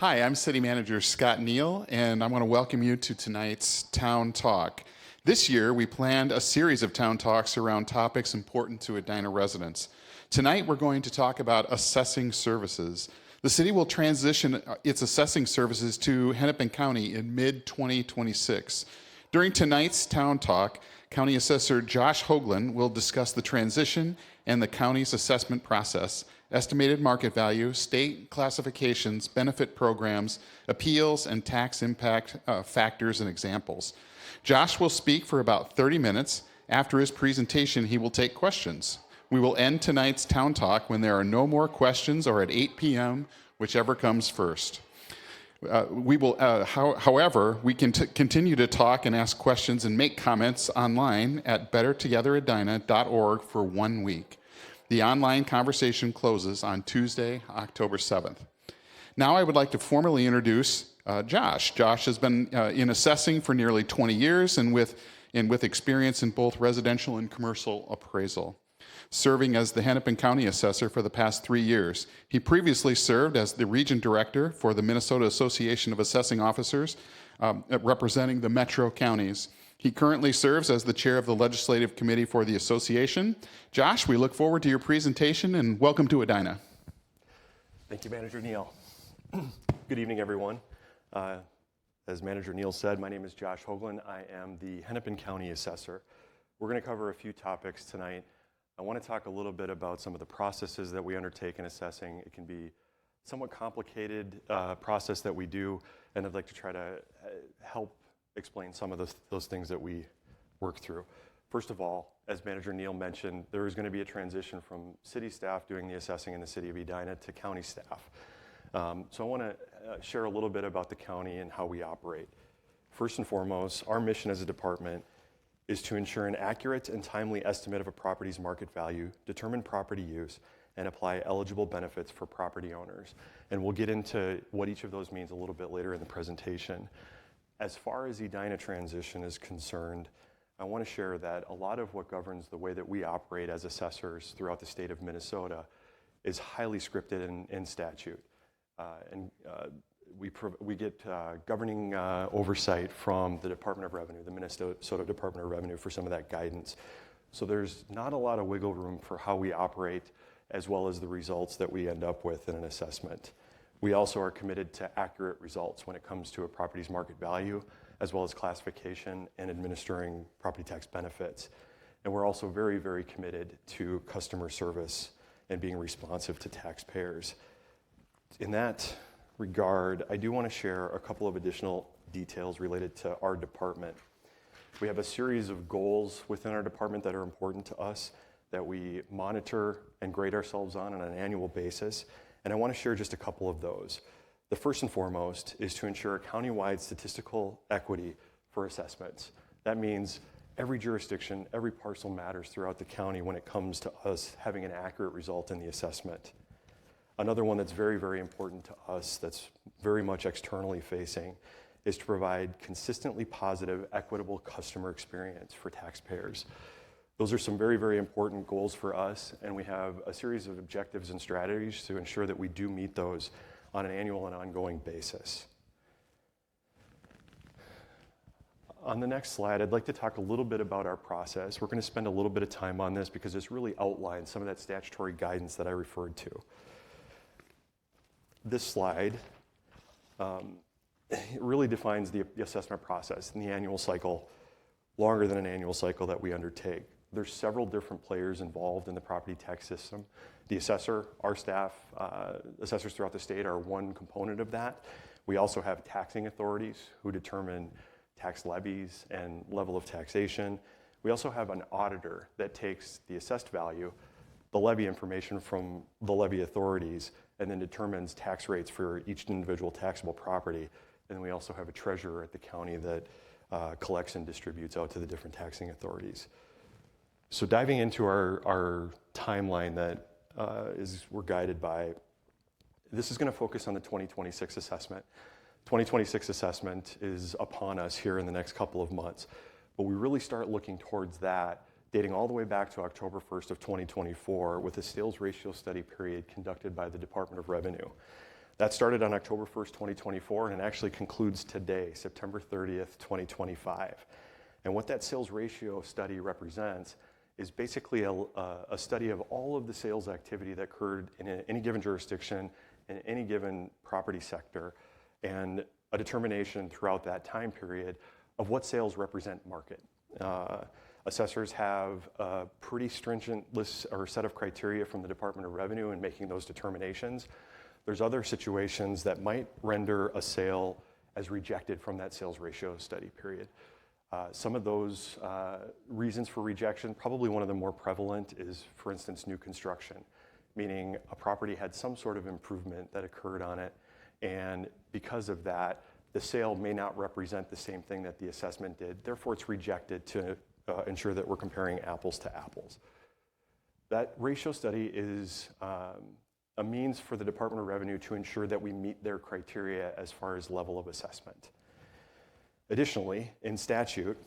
Hi, I'm City Manager Scott Neal, and I want to welcome you to tonight's Town Talk. This year, we planned a series of Town Talks around topics important to Edina residents. Tonight, we're going to talk about assessing services. The city will transition its assessing services to Hennepin County in mid-2026. During tonight's Town Talk, County Assessor Josh Hoagland will discuss the transition and the county's assessment process, estimated market value, state classifications, benefit programs, appeals, and tax impact factors and examples. Josh will speak for about 30 minutes. After his presentation, he will take questions. We will end tonight's Town Talk when there are no more questions or at 8 p.m., whichever comes first. However, we can continue to talk and ask questions and make comments online at bettertogetheredina.org for 1 week. The online conversation closes on Tuesday, October 7th. Now I would like to formally introduce Josh. Josh has been in assessing for nearly 20 years and with experience in both residential and commercial appraisal, serving as the Hennepin County Assessor for the past 3 years. He previously served as the Region Director for the Minnesota Association of Assessing Officers, representing the metro counties. He currently serves as the Chair of the Legislative Committee for the Association. Josh, we look forward to your presentation, and welcome to Edina. Thank you, Manager Neal. Good evening, everyone. As Manager Neal said, my name is Josh Hoagland. I am the Hennepin County Assessor. We're going to cover a few topics tonight. I want to talk a little bit about some of the processes that we undertake in assessing. It can be a somewhat complicated process that we do, and I'd like to try to help explain some of those things that we work through. First of all, as Manager Neal mentioned, there is going to be a transition from city staff doing the assessing in the City of Edina to county staff. So I want to share a little bit about the county and how we operate. First and foremost, our mission as a department is to ensure an accurate and timely estimate of a property's market value, determine property use, and apply eligible benefits for property owners. And we'll get into what each of those means a little bit later in the presentation. As far as Edina transition is concerned, I want to share that a lot of what governs the way that we operate as assessors throughout the state of Minnesota is highly scripted in statute. We get governing oversight from the Department of Revenue, the Minnesota Department of Revenue, for some of that guidance. So there's not a lot of wiggle room for how we operate, as well as the results that we end up with in an assessment. We also are committed to accurate results when it comes to a property's market value, as well as classification and administering property tax benefits. And we're also very, very committed to customer service and being responsive to taxpayers. In that regard, I do want to share a couple of additional details related to our department. We have a series of goals within our department that are important to us that we monitor and grade ourselves on an annual basis. And I want to share just a couple of those. The first and foremost is to ensure countywide statistical equity for assessments. That means every jurisdiction, every parcel matters throughout the county when it comes to us having an accurate result in the assessment. Another one that's very, very important to us that's very much externally facing is to provide consistently positive, equitable customer experience for taxpayers. Those are some very, very important goals for us, and we have a series of objectives and strategies to ensure that we do meet those on an annual and ongoing basis. On the next slide, I'd like to talk a little bit about our process. We're going to spend a little bit of time on this because this really outlines some of that statutory guidance that I referred to. This slide it really defines the assessment process in the annual cycle, longer than an annual cycle that we undertake. There's several different players involved in the property tax system. The assessor, our staff, assessors throughout the state are one component of that. We also have taxing authorities who determine tax levies and level of taxation. We also have an auditor that takes the assessed value, the levy information from the levy authorities, and then determines tax rates for each individual taxable property. And we also have a treasurer at the county that collects and distributes out to the different taxing authorities. So diving into our timeline that we're guided by, this is going to focus on the 2026 assessment. 2026 assessment is upon us here in the next couple of months, but we really start looking towards that dating all the way back to October 1st of 2024 with a sales ratio study period conducted by the Department of Revenue. That started on October 1st, 2024, and it actually concludes today, September 30th, 2025. And what that sales ratio study represents is basically a study of all of the sales activity that occurred in any given jurisdiction, in any given property sector, and a determination throughout that time period of what sales represent market. Assessors have a pretty stringent list or set of criteria from the Department of Revenue in making those determinations. There's other situations that might render a sale as rejected from that sales ratio study period. Some of those reasons for rejection, probably one of the more prevalent is, for instance, new construction, meaning a property had some sort of improvement that occurred on it, and because of that, the sale may not represent the same thing that the assessment did. Therefore, it's rejected to ensure that we're comparing apples to apples. That ratio study is a means for the Department of Revenue to ensure that we meet their criteria as far as level of assessment. Additionally, in statute,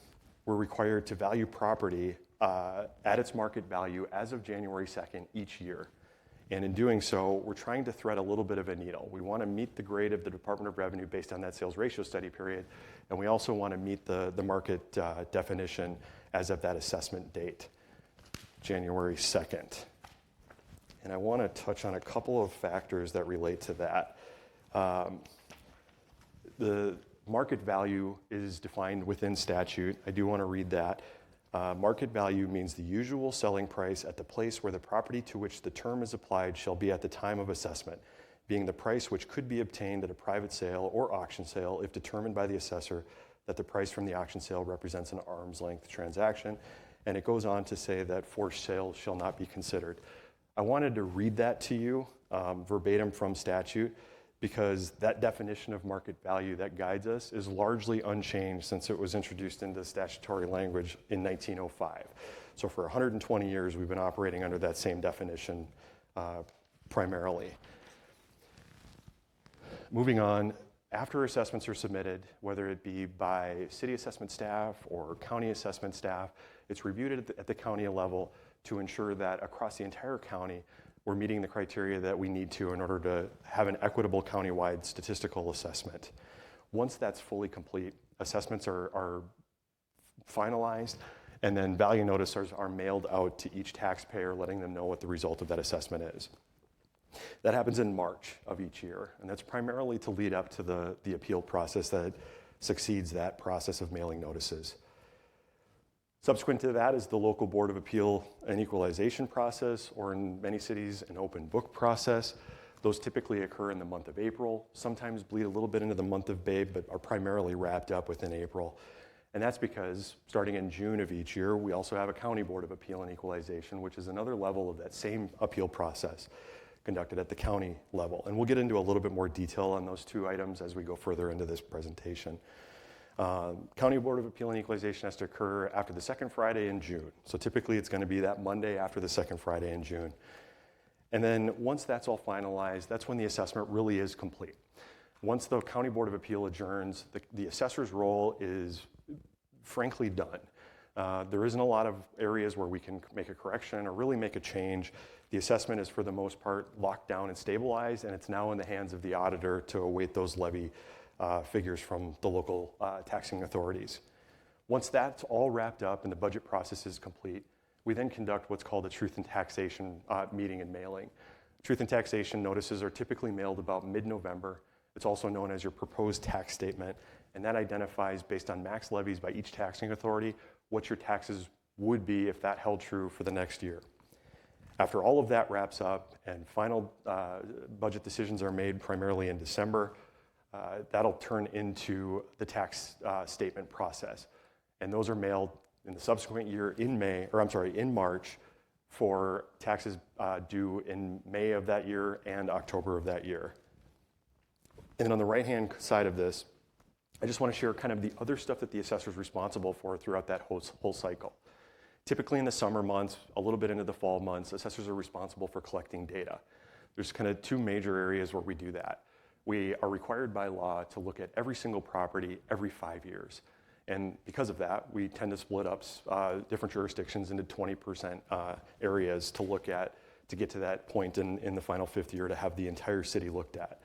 we're required to value property at its market value as of January 2nd each year. And in doing so, we're trying to thread a little bit of a needle. We want to meet the grade of the Department of Revenue based on that sales ratio study period, and we also want to meet the market definition as of that assessment date, January 2nd. And I want to touch on a couple of factors that relate to that. The market value is defined within statute. I do want to read that. Market value means the usual selling price at the place where the property to which the term is applied shall be at the time of assessment, being the price which could be obtained at a private sale or auction sale if determined by the assessor that the price from the auction sale represents an arm's length transaction. And it goes on to say that forced sales shall not be considered. I wanted to read that to you verbatim from statute, because that definition of market value that guides us is largely unchanged since it was introduced into statutory language in 1905. So for 120 years, we've been operating under that same definition primarily. Moving on, after assessments are submitted, whether it be by city assessment staff or county assessment staff, it's reviewed at the county level to ensure that across the entire county, we're meeting the criteria that we need to in order to have an equitable countywide statistical assessment. Once that's fully complete, assessments are finalized, and then value notices are mailed out to each taxpayer, letting them know what the result of that assessment is. That happens in March of each year, and that's primarily to lead up to the appeal process that succeeds that process of mailing notices. Subsequent to that is the local Board of Appeal and Equalization process, or in many cities, an open book process. Those typically occur in the month of April, sometimes bleed a little bit into the month of May, but are primarily wrapped up within April. And that's because starting in June of each year, we also have a County Board of Appeal and Equalization, which is another level of that same appeal process conducted at the county level. And we'll get into a little bit more detail on those two items as we go further into this presentation. County Board of Appeal and Equalization has to occur after the second Friday in June. So typically it's going to be that Monday after the second Friday in June. And then once that's all finalized, that's when the assessment really is complete. Once the County Board of Appeal adjourns, the assessor's role is frankly done. There isn't a lot of areas where we can make a correction or really make a change. The assessment is for the most part locked down and stabilized, and it's now in the hands of the auditor to await those levy figures from the local taxing authorities. Once that's all wrapped up and the budget process is complete, we then conduct what's called a Truth in Taxation meeting and mailing. Truth in Taxation notices are typically mailed about mid-November. It's also known as your proposed tax statement, and that identifies, based on max levies by each taxing authority, what your taxes would be if that held true for the next year. After all of that wraps up and final budget decisions are made primarily in December, that'll turn into the tax statement process. And those are mailed in the subsequent year in March for taxes due in May of that year and October of that year. And then on the right-hand side of this, I just want to share kind of the other stuff that the assessor is responsible for throughout that whole cycle. Typically in the summer months, a little bit into the fall months, assessors are responsible for collecting data. There's kind of two major areas where we do that. We are required by law to look at every single property every 5 years. And because of that, we tend to split up different jurisdictions into 20% areas to look at to get to that point in the final fifth year to have the entire city looked at.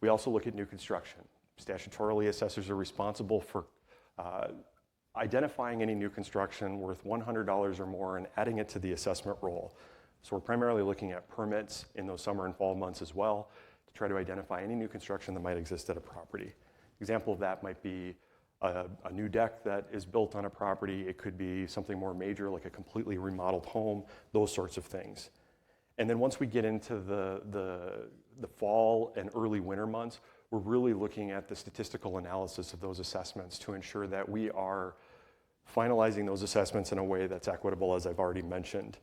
We also look at new construction. Statutorily, assessors are responsible for identifying any new construction worth $100 or more and adding it to the assessment roll. So we're primarily looking at permits in those summer and fall months as well to try to identify any new construction that might exist at a property. Example of that might be a new deck that is built on a property. It could be something more major like a completely remodeled home, those sorts of things. And then once we get into the fall and early winter months, we're really looking at the statistical analysis of those assessments to ensure that we are finalizing those assessments in a way that's equitable, as I've already mentioned.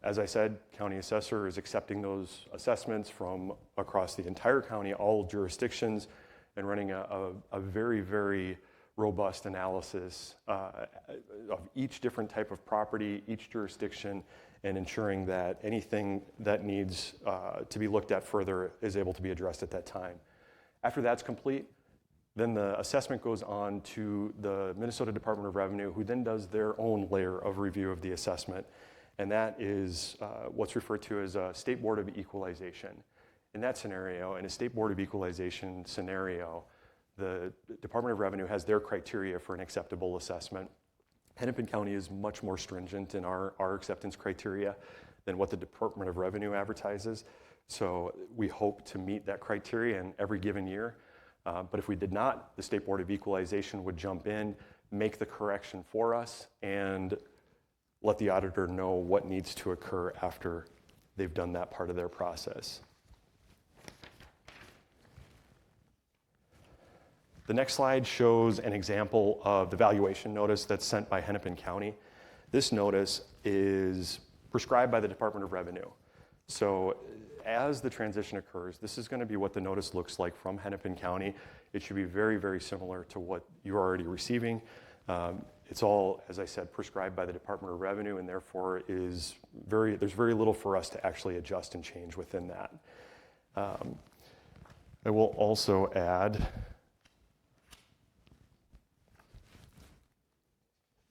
As I said, county assessor is accepting those assessments from across the entire county, all jurisdictions, and running a very, very robust analysis of each different type of property, each jurisdiction, and ensuring that anything that needs to be looked at further is able to be addressed at that time. After that's complete, then the assessment goes on to the Minnesota Department of Revenue, who then does their own layer of review of the assessment, and that is what's referred to as a State Board of Equalization. In that scenario, in a State Board of Equalization scenario, the Department of Revenue has their criteria for an acceptable assessment. Hennepin County is much more stringent in our acceptance criteria than what the Department of Revenue advertises. So we hope to meet that criteria in every given year. But if we did not, the State Board of Equalization would jump in, make the correction for us, and let the auditor know what needs to occur after they've done that part of their process. The next slide shows an example of the valuation notice that's sent by Hennepin County. This notice is prescribed by the Department of Revenue. So as the transition occurs, this is going to be what the notice looks like from Hennepin County. It should be very, very similar to what you're already receiving. It's all, as I said, prescribed by the Department of Revenue, and therefore there's very little for us to actually adjust and change within that. I will also add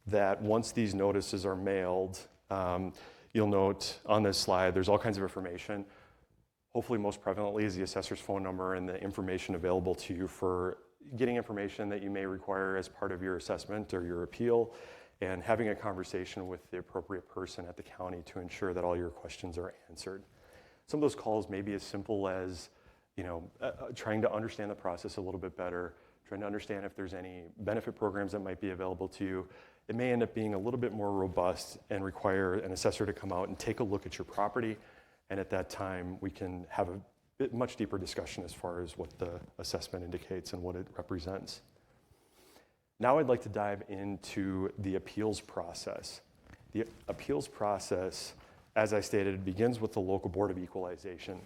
that once these notices are mailed, you'll note on this slide there's all kinds of information. Hopefully most prevalently is the assessor's phone number and the information available to you for getting information that you may require as part of your assessment or your appeal, and having a conversation with the appropriate person at the county to ensure that all your questions are answered. Some of those calls may be as simple as trying to understand the process a little bit better, trying to understand if there's any benefit programs that might be available to you. It may end up being a little bit more robust and require an assessor to come out and take a look at your property, and at that time we can have a much deeper discussion as far as what the assessment indicates and what it represents. Now I'd like to dive into the appeals process. The appeals process, as I stated, begins with the local Board of Equalization.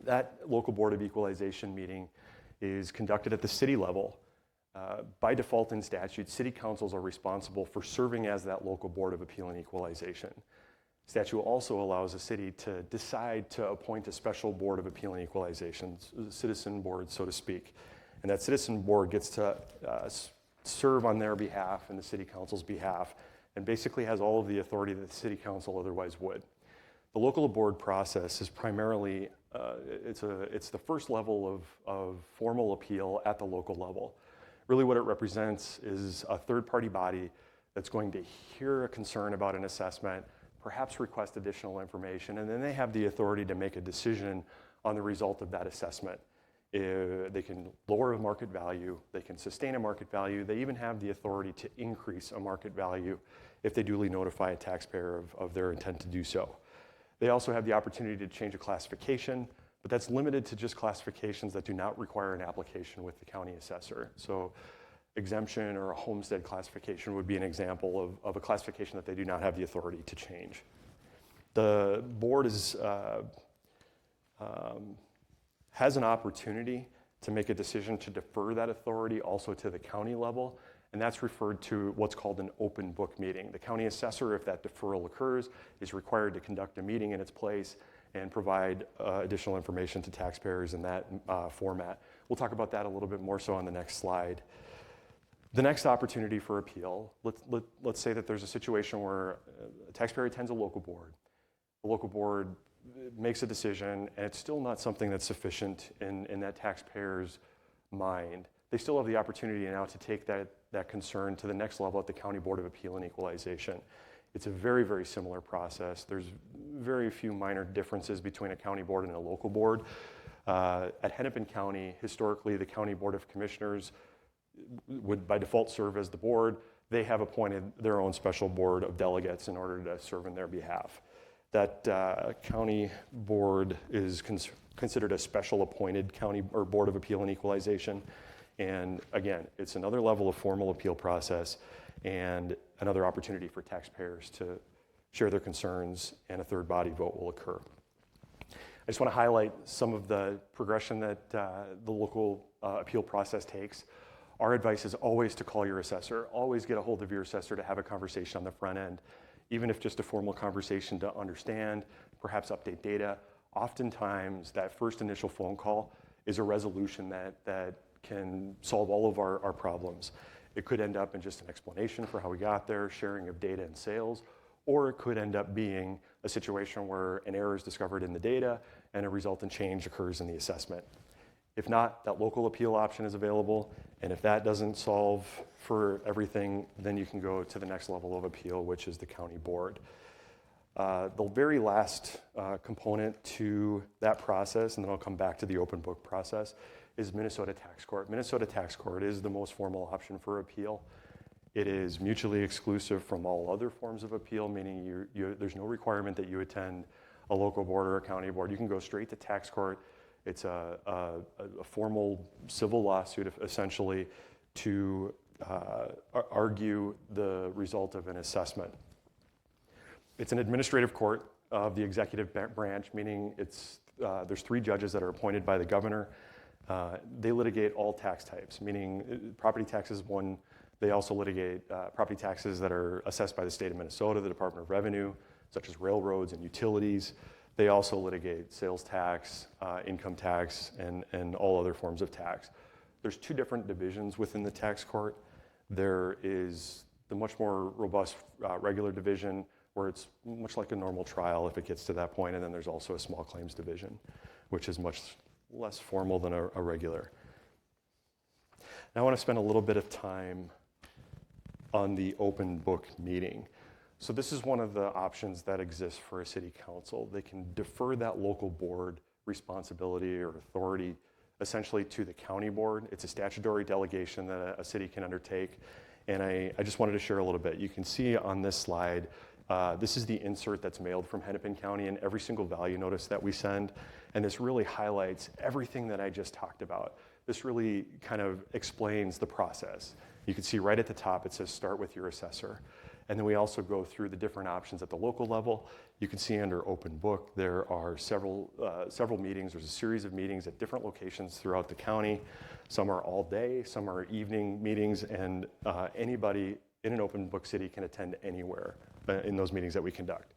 That local Board of Equalization meeting is conducted at the city level. By default in statute, city councils are responsible for serving as that local Board of Appeal and Equalization. Statute also allows a city to decide to appoint a special Board of Appeal and Equalization, citizen board, so to speak. And that citizen board gets to serve on their behalf and the city council's behalf, and basically has all of the authority that the city council otherwise would. The local board process is primarily, it's the first level of formal appeal at the local level. Really what it represents is a third-party body that's going to hear a concern about an assessment, perhaps request additional information, and then they have the authority to make a decision on the result of that assessment. They can lower a market value, they can sustain a market value, they even have the authority to increase a market value if they duly notify a taxpayer of their intent to do so. They also have the opportunity to change a classification, but that's limited to just classifications that do not require an application with the county assessor. So exemption or a homestead classification would be an example of a classification that they do not have the authority to change. The board has an opportunity to make a decision to defer that authority also to the county level, and that's referred to what's called an open book meeting. The county assessor, if that deferral occurs, is required to conduct a meeting in its place and provide additional information to taxpayers in that format. We'll talk about that a little bit more so on the next slide. The next opportunity for appeal, let's say that there's a situation where a taxpayer attends a local board. The local board makes a decision, and it's still not something that's sufficient in that taxpayer's mind. They still have the opportunity now to take that concern to the next level at the County Board of Appeal and Equalization. It's a very, very similar process. There's very few minor differences between a county board and a local board. At Hennepin County, historically, the County Board of Commissioners would by default serve as the board. They have appointed their own special board of delegates in order to serve in their behalf. That county board is considered a special appointed county or Board of Appeal and Equalization. And again, it's another level of formal appeal process and another opportunity for taxpayers to share their concerns, and a third body vote will occur. I just want to highlight some of the progression that the local appeal process takes. Our advice is always to call your assessor. Always get a hold of your assessor to have a conversation on the front end, even if just a formal conversation to understand, perhaps update data. Oftentimes, that first initial phone call is a resolution that can solve all of our problems. It could end up in just an explanation for how we got there, sharing of data and sales, or it could end up being a situation where an error is discovered in the data and a resultant change occurs in the assessment. If not, that local appeal option is available, and if that doesn't solve for everything, then you can go to the next level of appeal, which is the county board. The very last component to that process, and then I'll come back to the open book process, is Minnesota Tax Court. Minnesota Tax Court is the most formal option for appeal. It is mutually exclusive from all other forms of appeal, meaning there's no requirement that you attend a local board or a county board. You can go straight to tax court. It's a formal civil lawsuit, essentially, to argue the result of an assessment. It's an administrative court of the executive branch, meaning there's 3 judges that are appointed by the governor. They litigate all tax types, meaning property taxes, one. They also litigate property taxes that are assessed by the state of Minnesota, the Department of Revenue, such as railroads and utilities. They also litigate sales tax, income tax, and all other forms of tax. There's 2 different divisions within the tax court. There is the much more robust regular division, where it's much like a normal trial if it gets to that point, and then there's also a small claims division, which is much less formal than a regular. Now I want to spend a little bit of time on the open book meeting. So this is one of the options that exists for a city council. They can defer that local board responsibility or authority essentially to the county board. It's a statutory delegation that a city can undertake. And I just wanted to share a little bit. You can see on this slide, this is the insert that's mailed from Hennepin County and every single value notice that we send. And this really highlights everything that I just talked about. This really kind of explains the process. You can see right at the top, it says start with your assessor. And then we also go through the different options at the local level. You can see under open book, there are several meetings. There's a series of meetings at different locations throughout the county. Some are all day, some are evening meetings, and anybody in an open book city can attend anywhere in those meetings that we conduct.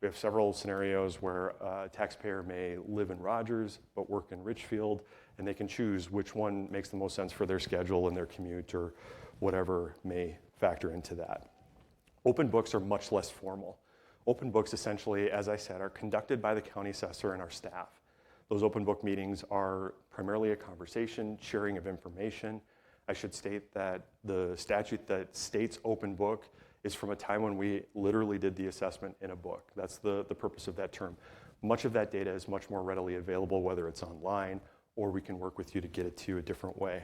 We have several scenarios where a taxpayer may live in Rogers but work in Richfield, and they can choose which one makes the most sense for their schedule and their commute or whatever may factor into that. Open books are much less formal. Open books essentially, as I said, are conducted by the county assessor and our staff. Those open book meetings are primarily a conversation, sharing of information. I should state that the statute that states open book is from a time when we literally did the assessment in a book. That's the purpose of that term. Much of that data is much more readily available, whether it's online or we can work with you to get it to you a different way.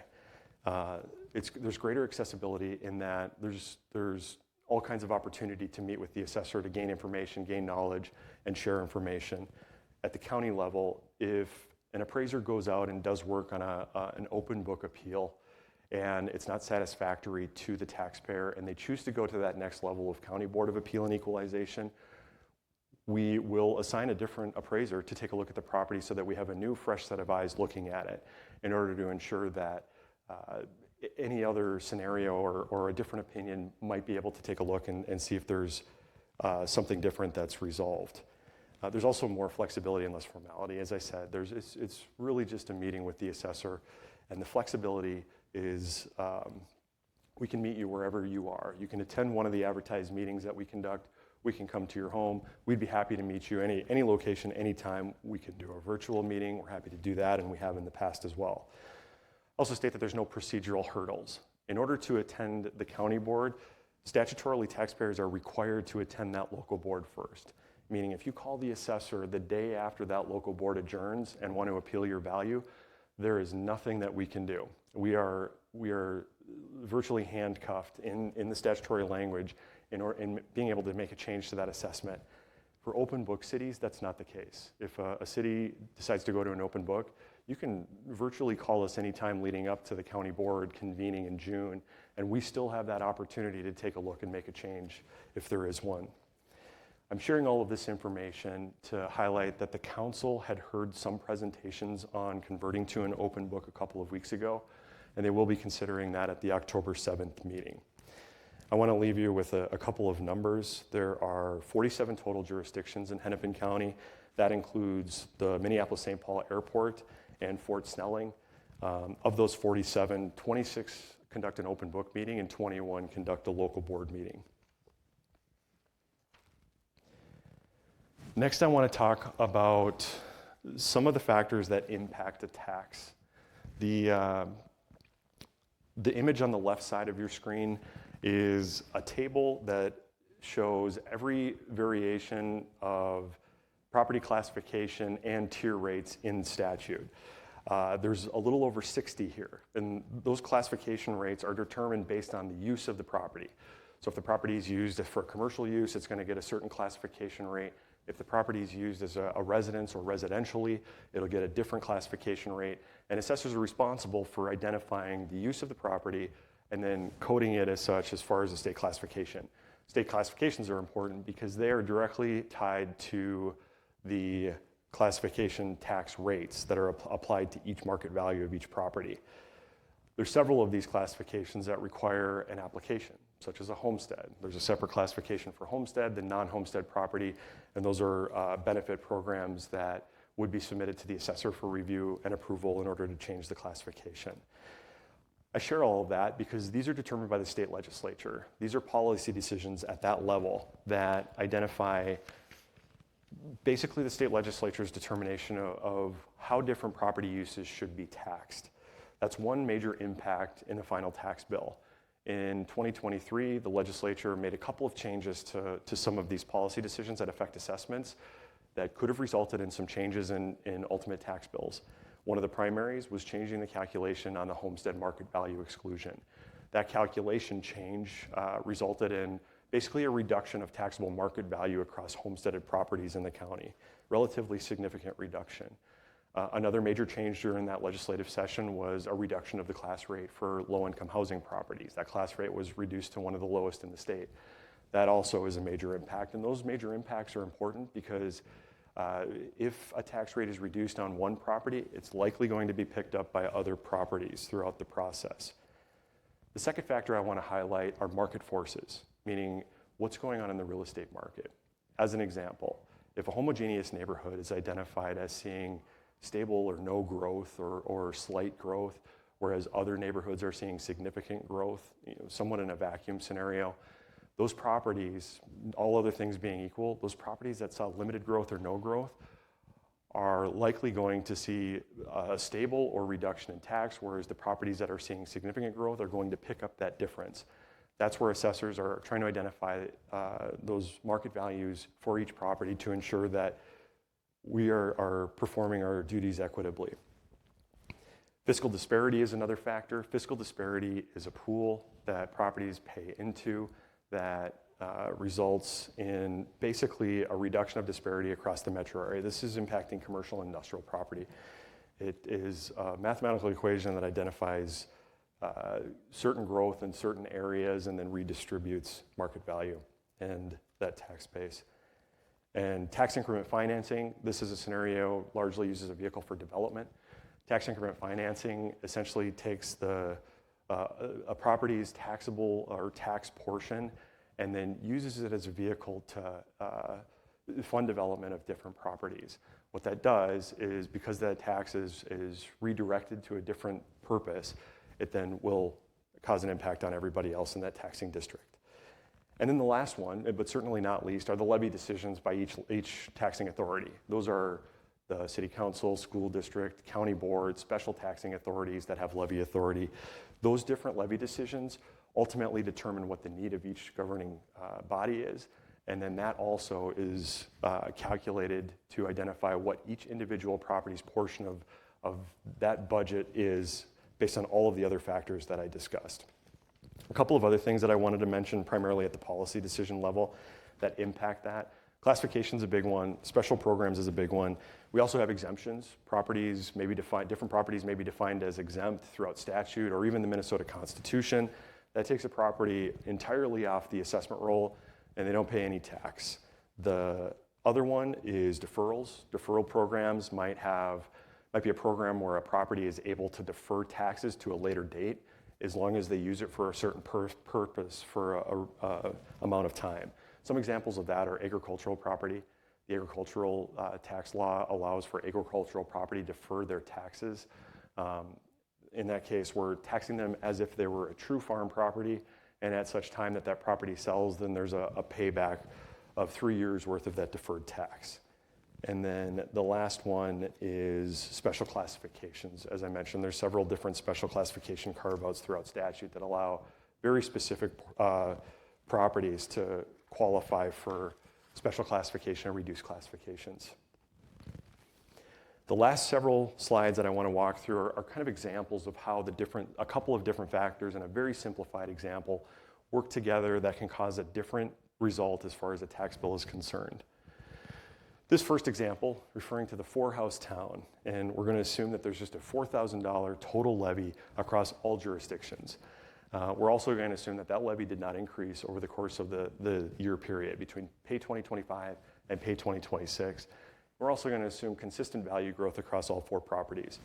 There's greater accessibility in that there's all kinds of opportunity to meet with the assessor to gain information, gain knowledge, and share information. At the county level, if an appraiser goes out and does work on an open book appeal and it's not satisfactory to the taxpayer and they choose to go to that next level of County Board of Appeal and Equalization, we will assign a different appraiser to take a look at the property so that we have a new, fresh set of eyes looking at it in order to ensure that any other scenario or a different opinion might be able to take a look and see if there's something different that's resolved. There's also more flexibility and less formality. As I said, it's really just a meeting with the assessor, and the flexibility is we can meet you wherever you are. You can attend one of the advertised meetings that we conduct, We can come to your home. We'd be happy to meet you any location, anytime. We can do a virtual meeting. We're happy to do that, and we have in the past as well. Also state that there's no procedural hurdles. In order to attend the county board, statutorily taxpayers are required to attend that local board first. Meaning if you call the assessor the day after that local board adjourns and want to appeal your value, there is nothing that we can do. We are virtually handcuffed in the statutory language in being able to make a change to that assessment. For open book cities, that's not the case. If a city decides to go to an open book, you can virtually call us anytime leading up to the county board convening in June, and we still have that opportunity to take a look and make a change if there is one. I'm sharing all of this information to highlight that the council had heard some presentations on converting to an open book a couple of weeks ago, and they will be considering that at the October 7th meeting. I want to leave you with a couple of numbers. There are 47 total jurisdictions in Hennepin County. That includes the Minneapolis-St. Paul Airport and Fort Snelling. Of those 47, 26 conduct an open book meeting and 21 conduct a local board meeting. Next, I want to talk about some of the factors that impact a tax. The image on the left side of your screen is a table that shows every variation of property classification and tier rates in statute. There's a little over 60 here, and those classification rates are determined based on the use of the property. So if the property is used for commercial use, it's going to get a certain classification rate. If the property is used as a residence or residentially, it'll get a different classification rate. And assessors are responsible for identifying the use of the property and then coding it as such as far as the state classification. State classifications are important because they are directly tied to the classification tax rates that are applied to each market value of each property. There's several of these classifications that require an application, such as a homestead. There's a separate classification for homestead than non-homestead property, and those are benefit programs that would be submitted to the assessor for review and approval in order to change the classification. I share all of that because these are determined by the state legislature. These are policy decisions at that level that identify basically the state legislature's determination of how different property uses should be taxed. That's one major impact in the final tax bill. In 2023, the legislature made a couple of changes to some of these policy decisions that affect assessments that could have resulted in some changes in ultimate tax bills. One of the primaries was changing the calculation on the homestead market value exclusion. That calculation change resulted in basically a reduction of taxable market value across homesteaded properties in the county, relatively significant reduction. Another major change during that legislative session was a reduction of the class rate for low-income housing properties. That class rate was reduced to one of the lowest in the state. That also is a major impact, and those major impacts are important because if a tax rate is reduced on one property, it's likely going to be picked up by other properties throughout the process. The second factor I want to highlight are market forces, meaning what's going on in the real estate market. As an example, if a homogeneous neighborhood is identified as seeing stable or no growth or slight growth, whereas other neighborhoods are seeing significant growth, somewhat in a vacuum scenario, those properties, all other things being equal, those properties that saw limited growth or no growth are likely going to see a stable or reduction in tax, whereas the properties that are seeing significant growth are going to pick up that difference. That's where assessors are trying to identify those market values for each property to ensure that we are performing our duties equitably. Fiscal disparity is another factor. Fiscal disparity is a pool that properties pay into that results in basically a reduction of disparity across the metro area. This is impacting commercial and industrial property. It is a mathematical equation that identifies certain growth in certain areas and then redistributes market value and that tax base. And tax increment financing, this is a scenario largely used as a vehicle for development. Tax increment financing essentially takes a property's taxable or tax portion and then uses it as a vehicle to fund development of different properties. What that does is, because that tax is redirected to a different purpose, it then will cause an impact on everybody else in that taxing district. And then the last one, but certainly not least, are the levy decisions by each taxing authority. Those are the city council, school district, county board, special taxing authorities that have levy authority. Those different levy decisions ultimately determine what the need of each governing body is. And then that also is calculated to identify what each individual property's portion of that budget is based on all of the other factors that I discussed. A couple of other things that I wanted to mention, primarily at the policy decision level, that impact that. Classification's a big one. Special programs is a big one. We also have exemptions. Properties may be defined, different properties may be defined as exempt throughout statute or even the Minnesota Constitution. That takes a property entirely off the assessment roll and they don't pay any tax. The other one is deferrals. Deferral programs might be a program where a property is able to defer taxes to a later date as long as they use it for a certain purpose for a amount of time. Some examples of that are agricultural property. The agricultural tax law allows for agricultural property to defer their taxes. In that case, we're taxing them as if they were a true farm property, and at such time that that property sells, then there's a payback of 3 years worth of that deferred tax. And then the last one is special classifications. As I mentioned, there's several different special classification carve-outs throughout statute that allow very specific properties to qualify for special classification and reduced classifications. The last several slides that I want to walk through are kind of examples of how a couple of different factors in a very simplified example work together that can cause a different result as far as a tax bill is concerned. This first example, referring to the four-house town, and we're going to assume that there's just a $4,000 total levy across all jurisdictions. We're also going to assume that that levy did not increase over the course of the year period between pay 2025 and pay 2026. We're also going to assume consistent value growth across all four properties.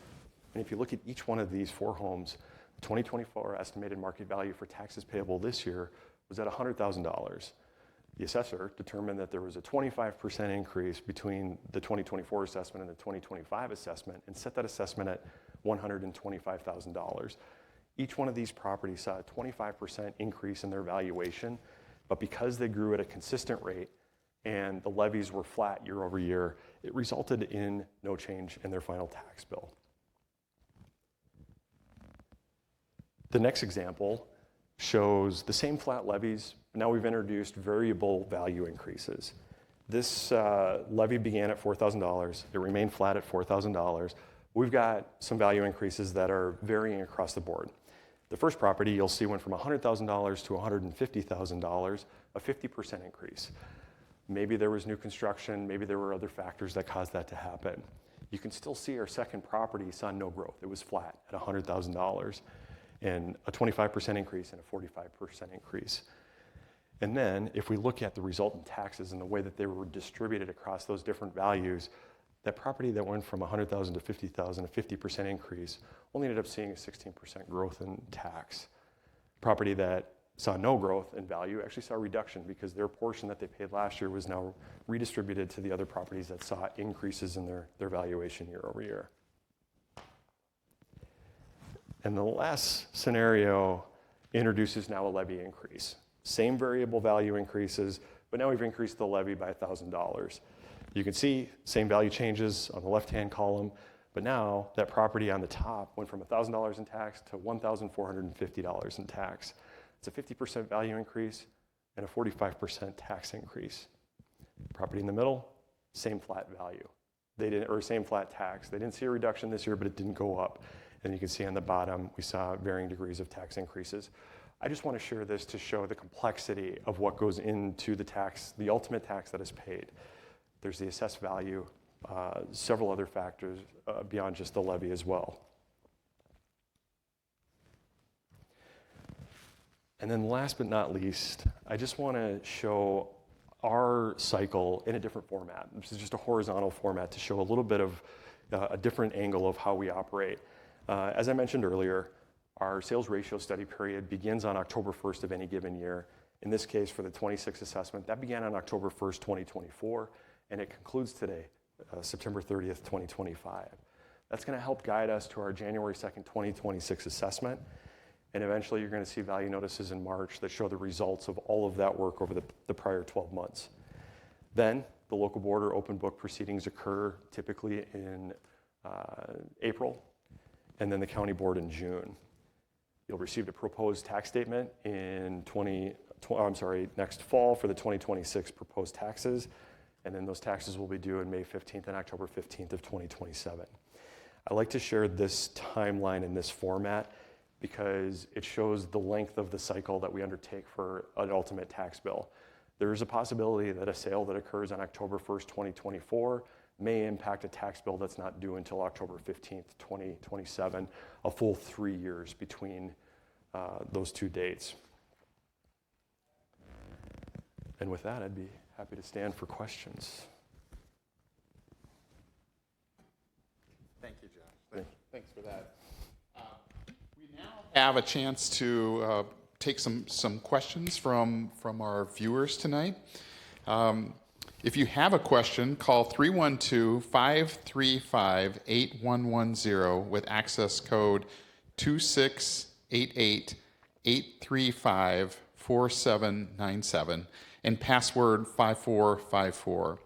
And if you look at each one of these four homes, the 2024 estimated market value for taxes payable this year was at $100,000. The assessor determined that there was a 25% increase between the 2024 assessment and the 2025 assessment and set that assessment at $125,000. Each one of these properties saw a 25% increase in their valuation, but because they grew at a consistent rate and the levies were flat year over year, it resulted in no change in their final tax bill. The next example shows the same flat levies, but now we've introduced variable value increases. This levy began at $4,000. It remained flat at $4,000. We've got some value increases that are varying across the board. The first property you'll see went from $100,000 to $150,000, a 50% increase. Maybe there was new construction, maybe there were other factors that caused that to happen. You can still see our second property saw no growth. It was flat at $100,000 and a 25% increase and a 45% increase. And then if we look at the resultant taxes and the way that they were distributed across those different values, that property that went from $100,000 to $50,000, a 50% increase, only ended up seeing a 16% growth in tax. Property that saw no growth in value actually saw a reduction because their portion that they paid last year was now redistributed to the other properties that saw increases in their valuation year over year. And the last scenario introduces now a levy increase. Same variable value increases, but now we've increased the levy by $1,000. You can see same value changes on the left-hand column, but now that property on the top went from $1,000 in tax to $1,450 in tax. It's a 50% value increase and a 45% tax increase. Property in the middle, same flat value. Same flat tax. They didn't see a reduction this year, but it didn't go up. And you can see on the bottom, we saw varying degrees of tax increases. I just want to share this to show the complexity of what goes into the tax, the ultimate tax that is paid. There's the assessed value, several other factors beyond just the levy as well. And then last but not least, I just want to show our cycle in a different format. This is just a horizontal format to show a little bit of a different angle of how we operate. As I mentioned earlier, our sales ratio study period begins on October 1st of any given year. In this case, for the 26 assessment, that began on October 1st, 2024, and it concludes today, September 30th, 2025. That's going to help guide us to our January 2nd, 2026 assessment. And eventually you're going to see value notices in March that show the results of all of that work over the prior 12 months. Then the local board or open book proceedings occur typically in April, and then the county board in June. You'll receive a proposed tax statement in next fall for the 2026 proposed taxes, and then those taxes will be due in May 15th and October 15th of 2027. I like to share this timeline in this format because it shows the length of the cycle that we undertake for an ultimate tax bill. There is a possibility that a sale that occurs on October 1st, 2024 may impact a tax bill that's not due until October 15th, 2027, a full 3 years between those two dates. And with that, I'd be happy to stand for questions. Thank you, Josh. Thanks for that. We now have a chance to take some questions from our viewers tonight. If you have a question, call 312-535-8110 with access code 2688-835-4797 and password 5454.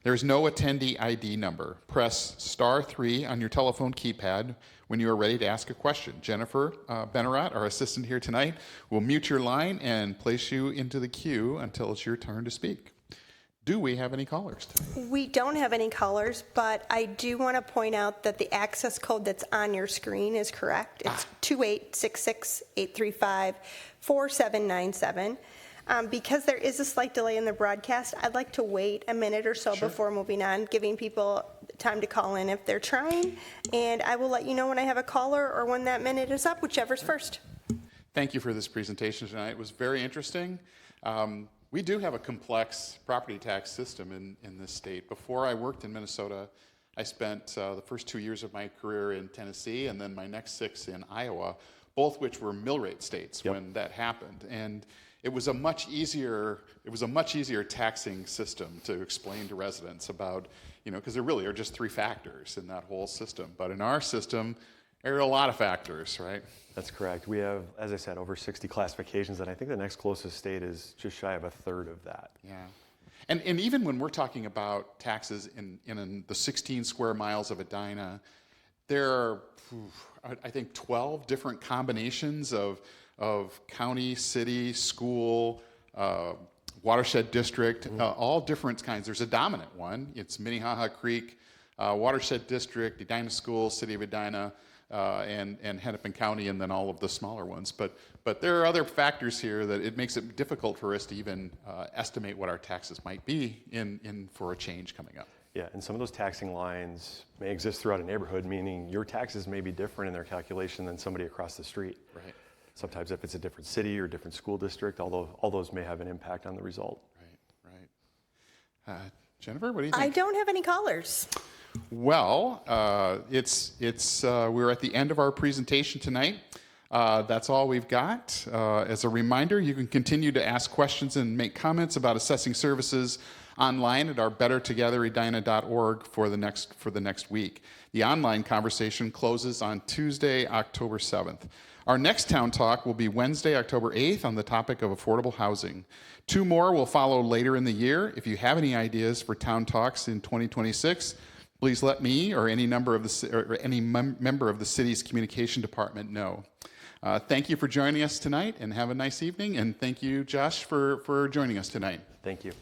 There's no attendee ID number. Press *3 on your telephone keypad when you are ready to ask a question. Jennifer Benarat, our assistant here tonight, will mute your line and place you into the queue until it's your turn to speak. Do we have any callers today? We don't have any callers, but I do want to point out that the access code that's on your screen is correct. It's 2866-835-4797. Because there is a slight delay in the broadcast, I'd like to wait a minute or so before moving on, giving people time to call in if they're trying. And I will let you know when I have a caller or when that minute is up, whichever's first. Thank you for this presentation tonight. It was very interesting. We do have a complex property tax system in this state. Before I worked in Minnesota, I spent the first 2 years of my career in Tennessee and then my next 6 in Iowa, both which were mill rate states when that happened. And it was a much easier taxing system to explain to residents about, because there really are just 3 factors in that whole system. But in our system, there are a lot of factors, right? That's correct. We have, as I said, over 60 classifications, and I think the next closest state is just shy of a third of that. Yeah. And even when we're talking about taxes in the 16 square miles of Edina, there are, I think, 12 different combinations of county, city, school, watershed district, all different kinds. There's a dominant one. It's Minnehaha Creek, watershed district, Edina School, City of Edina, and Hennepin County, and then all of the smaller ones. But there are other factors here that it makes it difficult for us to even estimate what our taxes might be for a change coming up. Yeah, and some of those taxing lines may exist throughout a neighborhood, meaning your taxes may be different in their calculation than somebody across the street. Right. Sometimes if it's a different city or different school district, although all those may have an impact on the result. Right. Jennifer, what do you think? I don't have any callers. Well, we're at the end of our presentation tonight. That's all we've got. As a reminder, you can continue to ask questions and make comments about assessing services online at our bettertogetheredina.org for the next week. The online conversation closes on Tuesday, October 7th. Our next Town Talk will be Wednesday, October 8th on the topic of affordable housing. 2 more will follow later in the year. If you have any ideas for Town Talks in 2026, please let me or any member of the city's communication department know. Thank you for joining us tonight, and have a nice evening. And thank you, Josh, for joining us tonight. Thank you.